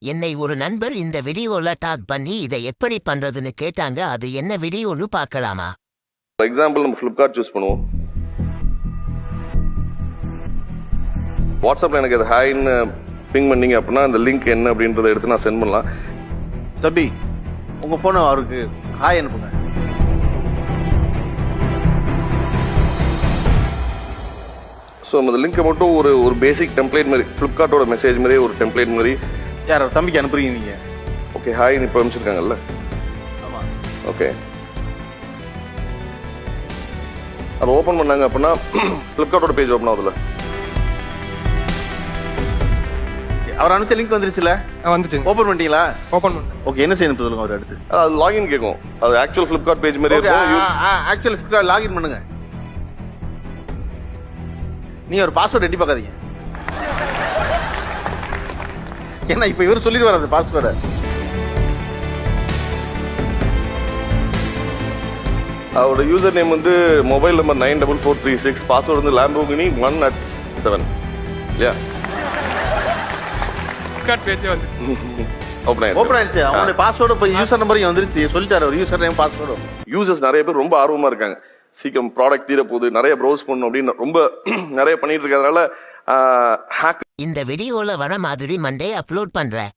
என்னை ஒரு நண்பர் இந்த வீடியோல டாக் பண்ணி இதை எப்படி பண்றதுன்னு கேட்டாங்க. அது என்ன வீடியோன்னு பார்க்கலாமா? ஃபார் எக்ஸாம்பிள் நம்ம ஃப்ளிப்கார்ட் சூஸ் பண்ணுவோம். வாட்ஸ்அப்பில் எனக்கு அது ஹாய்ன்னு பிங் பண்ணீங்க அப்படின்னா அந்த லிங்க் என்ன அப்படின்றத எடுத்து நான் சென்ட் பண்ணலாம். தம்பி உங்க போனை அவருக்கு ஹாய் அனுப்புங்க. ஸோ நம்ம அந்த லிங்கை மட்டும் ஒரு பேசிக் டெம்ப்ளேட் மாதிரி ஃப்ளிப்கார்ட்டோட மெசேஜ் மாதிரி ஒரு டெம்ப்ளேட் மாதிரி யார் தம்பிக்கு அனுப்புறீங்க நீங்க? ஓகே ஹாய்னு இப்போ அனுப்பிச்சிருக்காங்கல்ல. ஆமா. ஓகே அதை ஓப்பன் பண்ணாங்க அப்படின்னா ஃப்ளிப்கார்ட்டோட பேஜ் ஓப்பன் ஆகுதுல்ல. அவர் அனுப்பிச்ச லிங்க் வந்துருச்சுல? வந்துச்சு. ஓபன் பண்ணிட்டீங்களா? ஓபன் பண்ணு. ஓகே என்ன செய்யணும் சொல்லுங்க அவர் அடுத்து. அது லாகின் கேட்கும். அது ஆக்சுவல் ஃப்ளிப்கார்ட் பேஜ் மாதிரி இருக்கும். ஆக்சுவலி ஃப்ளிப்கார்ட் லாகின் பண்ணுங்க. நீங்க ஒரு பாஸ்வேர்ட் எட்டி பார்க்காதீங்க. ஏன்னா இப்ப இவர் சொல்லிடுவார் அந்த பாஸ்வேர்டை. அவரோட யூசர் நேம் வந்து மொபைல் நம்பர் 94436, பாஸ்வேர்டு வந்து லாம்போகினி 1@7 இல்லையா? ஃப்ளிப்கார்ட் பேஜே வந்து ஓபன் ஆயிடுச்சு. அவங்களுடைய பாஸ்வேர்டு இப்ப யூசர் நம்பர் வந்துருச்சு. சொல்லிட்டாரு அவர் யூசர் நேம் பாஸ்வேர்டு. யூசர்ஸ் நிறைய பேர் ரொம்ப ஆர்வமா இருக்காங்க. சீக்கிரம் ப்ராடக்ட் தீர போகுது, நிறைய ப்ரௌஸ் பண்ணணும் அப்படின்னு ரொம்ப நிறைய பண்ணிட்டு இருக்கிறதுனால இந்த வீடியோல வர மாதிரி மண்டே அப்லோட் பண்றேன்.